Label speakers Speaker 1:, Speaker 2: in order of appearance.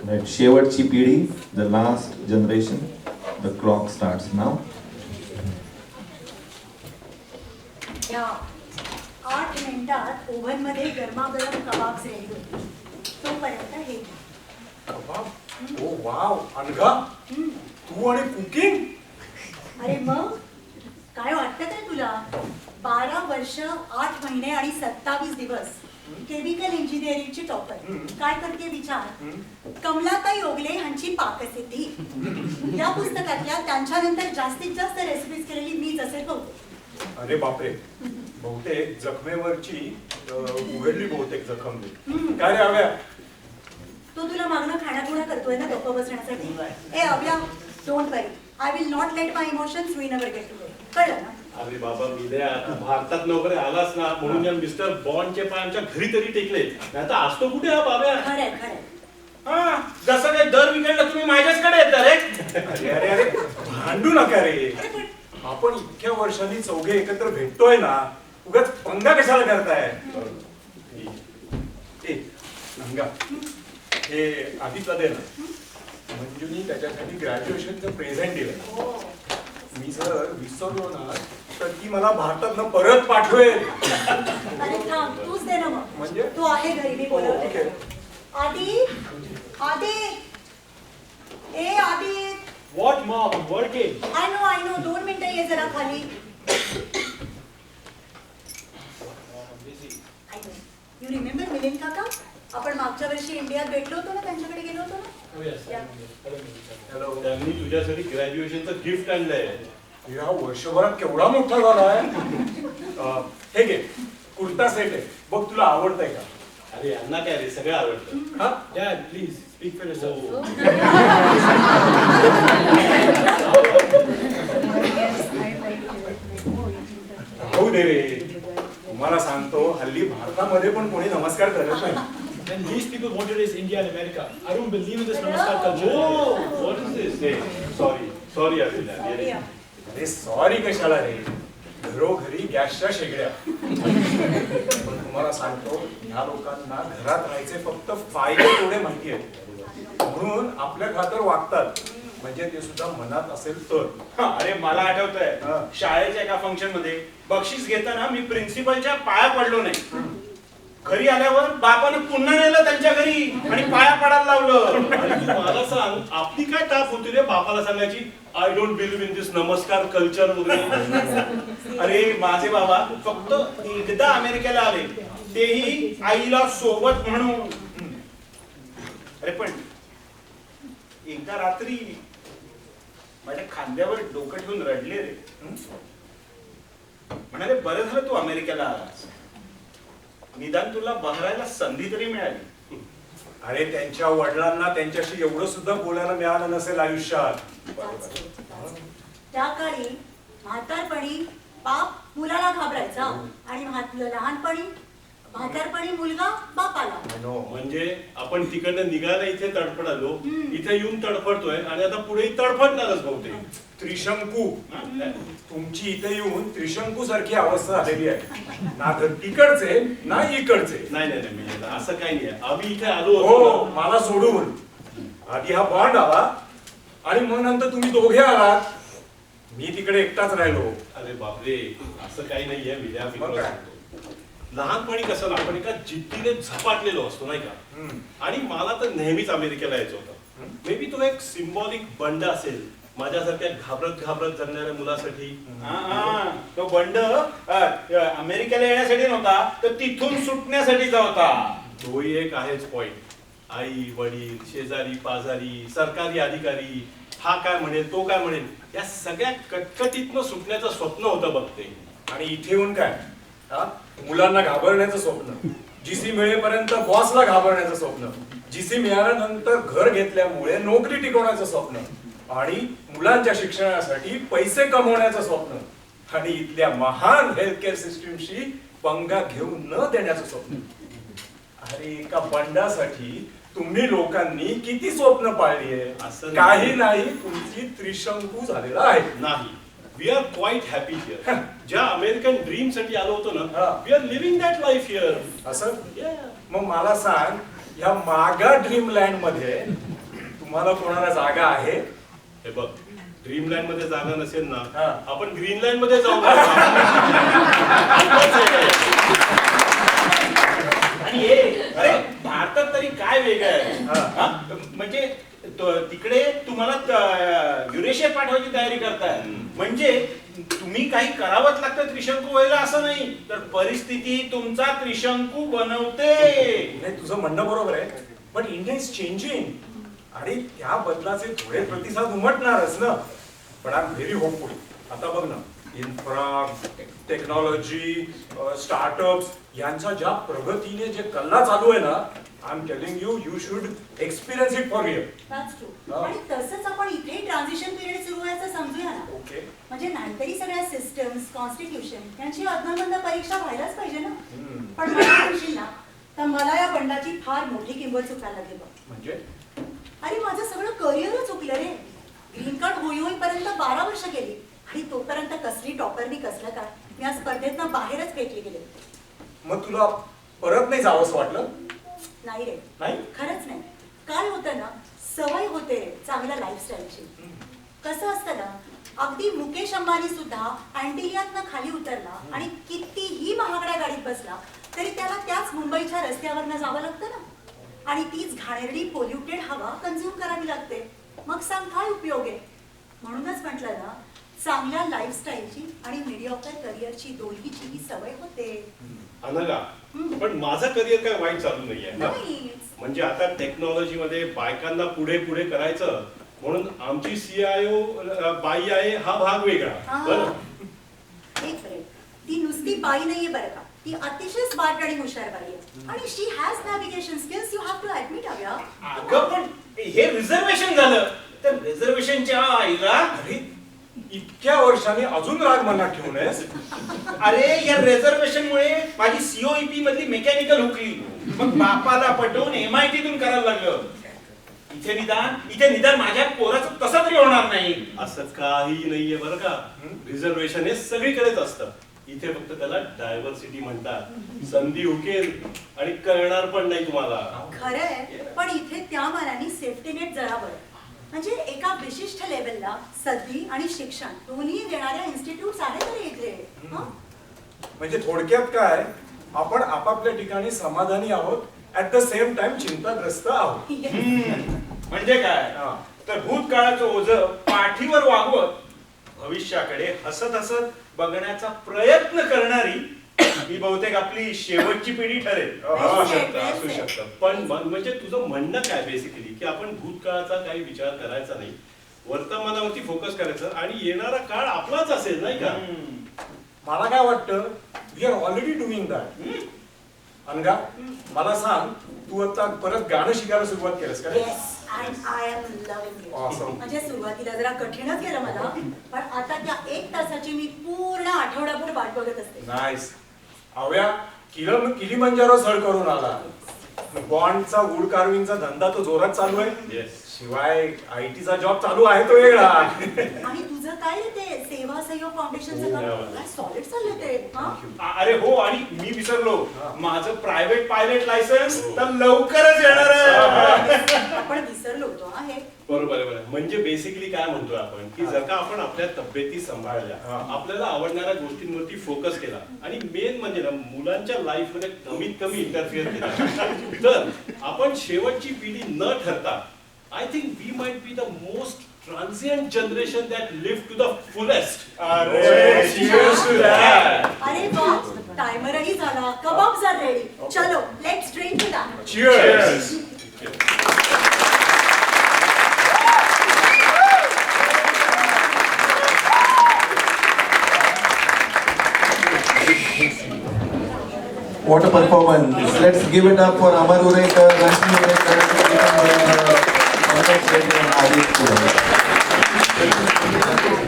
Speaker 1: Right. शेवटची पिढी, the last generation. The clock starts now.
Speaker 2: या 8 मिनिटात ओव्हन मध्ये गरमागरम कबाब रेडी होते. तोपर्यंत हे
Speaker 3: कबाब? ओ वाव, अनघा, तू आणि कुकिंग?
Speaker 2: अरे मग काय वाटतं काय तुला? 12 वर्ष 8 महिने आणि 27 दिवस केमिकल इंजिनिअरिंगची टॉपर. काय करते विचार? कमलाताई ओगले यांची पाकसिद्धी या पुस्तकातल्या त्यांच्यानंतर जास्तीत जास्त रेसिपीज केलेली मीच असेल बहुतेक.
Speaker 3: अरे बापरे, बहुतेक जखमेवरची उघडली बहुतेक जखम मी. काय रे हव्या?
Speaker 2: तो तुला मागणं खाण्याखुणा करतोय ना गप्प बसण्यासाठी. ए Avya, don't worry, I will not let my emotions we never get to. कळलं ना?
Speaker 4: अरे बाबा मिल्या, भारतात नोकरी आलास ना म्हणून या मिस्टर बॉन्डचे पाय आमच्या घरी तरी टेकले. नाही तर असतो कुठे हा बाब्या?
Speaker 2: खरंय खरंय.
Speaker 5: हा, जसं काही दर विकेंडला तुम्ही माझ्याचकडे येता रे.
Speaker 3: अरे अरे अरे, भांडू नका रे. आपण इतक्या वर्षांनी चौघे एकत्र भेटतोय ना, उगाच पंगा कशाला करताय? ए नंगा, हे आधीचा दे ना. मंजूनी त्याच्यासाठी ग्रॅज्युएशनचं प्रेझेंट दिलं. मी जर विसरलो ना तर ती मला भारतातनं परत पाठवेल.
Speaker 2: अरे थांब, तूच दे ना मग.
Speaker 3: म्हणजे?
Speaker 2: तू आहे घरी, मी बोलवते.
Speaker 3: ओके.
Speaker 2: आदी, आदी, ए आदी.
Speaker 4: What mom? I'm working.
Speaker 2: I know 2 मिनिटं ये जरा खाली. यू रिमेंबर मिलिंद काका? आपण मागच्या वर्षी इंडियात भेटलो होतो ना, त्यांच्याकडे गेलो होतो ना.
Speaker 3: हॅलो.
Speaker 4: त्यांनी तुझ्यासाठी ग्रॅज्युएशनचं गिफ्ट आणलंय.
Speaker 3: या वर्षभरात केवढा मोठा झालाय. हे घे, कुर्ता सेट आहे बघ, तुला आवडतंय का?
Speaker 4: अरे यांना काय रे, सगळं आवडतं.
Speaker 3: हा?
Speaker 4: Dad please speak for yourself.
Speaker 3: हो दे रे. तुम्हाला सांगतो, हल्ली भारतामध्ये पण कोणी नमस्कार करत नाही.
Speaker 6: And these people wanted is India and America. I don't believe in this namaskar culture.
Speaker 4: Oh, what is this? Hey, sorry, Arvind.
Speaker 3: अरे सॉरी कशाला रे, घरोघरी गॅसच्या शेगड्या. पण तुम्हाला सांगतो, ह्या लोकांना घरात राहायचे फक्त फायदे तेवढे माहिती आहेत, म्हणून आपल्या खातर वागतात. म्हणजे ते सुद्धा मनात असेल तर.
Speaker 5: अरे मला आठवतंय, शाळेच्या एका फंक्शन मध्ये बक्षीस घेताना मी प्रिन्सिपलच्या पाया पडलो नाही. घरी आल्यावर बापानं पुन्हा नेलं त्यांच्या घरी आणि पाया पडायला लावलं.
Speaker 4: अरे तू मला सांग, आपली काय ताप होती रे बापाला सांगायची I don't believe in this नमस्कार कल्चर वगैरे?
Speaker 5: अरे माझे बाबा फक्त एकदा अमेरिकेला आले, तेही आईला सोबत म्हणून. अरे पण एकदा रात्री माझ्या खांद्यावर डोकं ठेवून रडले रे. म्हणाले बरं झालं तू अमेरिकेला आलास, निदान तुला बहरायला संधी तरी मिळाली.
Speaker 3: अरे त्यांच्या वडिलांना त्यांच्याशी एवढं सुद्धा बोलायला मिळालं नसेल आयुष्यात.
Speaker 2: त्या काळी म्हातारपणी बाप मुलाला घाबरायचा आणि लहानपणी म्हातारपणी मुलगा बापाला.
Speaker 4: म्हणजे आपण तिकडनं निघायला इथे तडफडालो, इथे येऊन तडफडतोय आणि आता पुढे तडफडणारच बहुतेक.
Speaker 3: त्रिशंकू, तुमची इथे येऊन त्रिशंकू सारखी अवस्था झालेली आहे. ना तर तिकडचे ना इकडचे.
Speaker 4: नाही असं काही नाही. आम्ही इथे आलो
Speaker 3: हो,
Speaker 4: होतो.
Speaker 3: मला सोडून आधी हा बॉन्ड आला आणि मग नंतर तुम्ही दोघे आलात. मी तिकडे एकटाच राहिलो.
Speaker 4: अरे बापरे, असं काही नाहीये. मी
Speaker 3: मग काय?
Speaker 4: लहानपणी कसं ना आपण एका जिद्दीने झपाटलेलो असतो नाही का. आणि मला तर नेहमीच अमेरिकेला यायचं होतं. मे बी तो एक सिम्बॉलिक बंड असेल माझ्यासारख्या घाबरत जगणाऱ्या मुलासाठी.
Speaker 5: तो बंड अमेरिकेला येण्यासाठी नव्हता, तर तिथून सुटण्यासाठीचा होता.
Speaker 4: तोही एक आहेच पॉइंट. आई वडील शेजारी पाजारी सरकारी अधिकारी, हा काय म्हणेल तो काय म्हणेल, या सगळ्या कटकटीतनं सुटण्याचं स्वप्न होतं बघते.
Speaker 3: आणि इथे येऊन काय, मुलांना घाबरण्याचं स्वप्न, जीसी मिळेपर्यंत बॉसला घाबरण्याचं स्वप्न, जीसी मिळाल्यानंतर घर घेतल्यामुळे नोकरी टिकवण्याचं स्वप्न, आणि मुलांच्या शिक्षणासाठी पैसे कमवण्याचं स्वप्न, आणि इथल्या महान हेल्थकेअर सिस्टीमशी पंगा घेऊ न देण्याचं स्वप्न. अरे एका बंडासाठी तुम्ही लोकांनी किती स्वप्न पाळली आहे.
Speaker 4: असं
Speaker 3: काही नाही, तुमची त्रिशंकू झालेला आहे.
Speaker 4: नाही, we are quite happy here. ज्या अमेरिकन ड्रीम साठी आलो होतो ना,
Speaker 3: हा.
Speaker 4: We are living that life here.
Speaker 3: असं मग मला सांग, या मागा ड्रीमलँड मध्ये तुम्हाला कोणाला जागा आहे?
Speaker 4: हे बघ, ड्रीमलँड मध्ये जागा नसेल ना,
Speaker 3: हा.
Speaker 4: आपण ग्रीनलँड मध्ये जाऊ.
Speaker 5: आणि हे अरे भारतात तरी काय वेगळं आहे?
Speaker 3: हा.
Speaker 5: हा? म्हणजे तिकडे तुम्हाला युरेशियात पाठवायची तयारी करताय, म्हणजे तुम्ही काही करावंच लागतं त्रिशंकू व्हायला असं नाही, तर परिस्थिती तुमचा त्रिशंकू बनवते.
Speaker 3: नाही, तुझं म्हणणं बरोबर आहे, बट इंडिया इज चेंजिंग आणि त्या बदलाचे थोडे प्रतिसाद उमटणारच ना. पण आय एम व्हेरी होपफुल. आता बघ ना, इन्फ्रा, टेक्नॉलॉजी, स्टार्टअप्स यांचा ज्या प्रगतीने जे कल्ला चालू आहे ना, I am telling you, you should experience it for real.
Speaker 2: That's true.
Speaker 3: हा.
Speaker 2: आणि तसंच आपण इथे ट्रान्झिशन पिरियड सुरू व्हायचं समजूया ना.
Speaker 3: ओके.
Speaker 2: म्हणजे नाहीतरी सगळ्या सिस्टम्स, कॉन्स्टिट्यूशन यांची अदनाबंद परीक्षा व्हायलाच पाहिजे ना. पण मला म्हणशील ना, तर मला या बंडाची फार मोठी किंमत चुकायला लागली बघ.
Speaker 3: म्हणजे
Speaker 2: अरे माझं सगळं करिअरच चुकलं रे. ग्रीन कार्ड होईपर्यंत 12 वर्ष गेली आणि तोपर्यंत कसली टॉपरनी कसलं काय, मी या स्पर्धेतनं बाहेरच फेकले गेले.
Speaker 3: मग तुला परत नाही जावंसं वाटलं?
Speaker 2: नाही रे,
Speaker 3: नाही?
Speaker 2: खरंच नाही. काय होतं ना, सवय होते रे चांगल्या लाईफस्टाईलची. कसं असतं ना, अगदी मुकेश अंबानी सुद्धा अँटिलियातनं खाली उतरला आणि कितीही महागड्या गाडीत बसला तरी त्याला त्याच मुंबईच्या रस्त्यावरनं जावं लागतं ना. आणि तीच घाणेरडी पोल्युटेड हवा कन्झ्युम करावी लागते. मग सांग काय उपयोग आहे? म्हणूनच म्हटलं ना, चांगल्या लाईफस्टाईलची आणि मीडिऑकर करिअरची दोन्हीची ही सवय होते.
Speaker 4: अनघा, पण माझं करिअर काय वाईट चालू नाहीये.
Speaker 2: नाहीच.
Speaker 4: म्हणजे आता टेक्नॉलॉजी मध्ये बायकांना पुढे पुढे करायचं म्हणून आमची CIO बाई आहे हा भाग वेगळा.
Speaker 2: हा.
Speaker 4: बरं,
Speaker 2: एक मिनिट, ती नुसती बाई नाहीये बरं का, ती अतिशय स्मार्ट आणि हुशार बाई आहे. आणि she has navigation skills, you have to admit. हव्या
Speaker 5: अगं पण हे रिझर्वेशन झालं तर रिझर्वेशनच्या आईला,
Speaker 3: अरे इतक्या वर्षांनी अजून राग मनात ठेवू नयेस.
Speaker 5: अरे या रिझर्वेशन मुळे माझी COEP मधली मेकॅनिकल हुकली, मग बापाला पटवून MIT तून करायला लागलं. इथे निदान माझ्या पोराचं तसं तरी होणार नाही.
Speaker 4: असं काही नाहीये बरं का. रिझर्वेशन हे सगळीकडेच असतं. इथे फक्त त्याला डायव्हर्सिटी म्हणतात. संधी हुकेल आणि कळणार पण नाही तुम्हाला.
Speaker 2: खरंय, पण इथे त्या मानाने सेफ्टी नेट जरा बरं. म्हणजे एका विशिष्ट लेवलला संधी आणि शिक्षण दोन्ही देणाऱ्या इन्स्टिट्यूट्स आहेत रे इथे. हं?
Speaker 3: म्हणजे थोडक्यात काय, आपण आपापल्या ठिकाणी समाधानी आहोत, ऍट द सेम टाइम चिंताग्रस्त आहोत.
Speaker 5: म्हणजे काय,
Speaker 3: हा.
Speaker 5: तर भूतकाळाचं ओझं पाठीवर वागवत भविष्याकडे हसत हसत बघण्याचा प्रयत्न करणारी ही बहुतेक आपली शेवटची पिढी ठरेल.
Speaker 4: असू शकतं, असू शकतं. पण म्हणजे तुझं म्हणणं काय बेसिकली, की आपण भूतकाळाचा काही विचार करायचा नाही, वर्तमानावरती फोकस करायचं आणि येणारा काळ आपलाच असेल, नाही का?
Speaker 3: मला काय वाटतं, we are already doing that. Anagha, मला सांग, तू आता परत गाणं शिकायला सुरुवात केलंस का रे?
Speaker 2: Yes, and I am loving it.
Speaker 3: Awesome.
Speaker 2: म्हणजे सुरुवातीला जरा कठीणच गेलं मला, पण आता त्या 1 तासाची मी पूर्ण आठवडाभर वाट बघत असते.
Speaker 3: नाईस. अव्या किलीमंजारो सर करून आला. बॉन्डचा वूड कार्विंगचा धंदा तो जोरात चालू आहे.
Speaker 4: येस.
Speaker 3: शिवाय IT चा जॉब चालू आहे तो वेगळा.
Speaker 2: आणि तुझं काय रे ते सेवा सहयोग फाउंडेशनचं काम? काय सॉलिड चाललंय ते. हा?
Speaker 5: अरे हो, आणि मी विसरलो, माझं प्रायव्हेट पायलट लायसन्स तर लवकरच येणार आहे.
Speaker 2: आपण विसरलो होतो हा हे.
Speaker 4: बरोबर आहे, बरोबर. म्हणजे बेसिकली काय म्हणतोय आपण, की जर का आपण आपल्या तब्येती सांभाळल्या, आपल्याला आवडणाऱ्या गोष्टींवरती फोकस केला आणि मेन म्हणजे ना मुलांच्या लाईफ मध्ये कमीत कमी इंटरफिअर केला, तर आपण शेवटची पिढी न ठरता I think we might be the most transient generation that live to the fullest.
Speaker 5: अरे cheers to that.
Speaker 2: अरे वा, टायमरही झाला, कबाब जर रेडी. चलो, let's drink to that.
Speaker 5: Cheers.
Speaker 1: What a performance. Let's give it up for Amar Urekar, Rashmi Urekar, Geetam Urekar, Pankaj Shetty and Adi Purohit.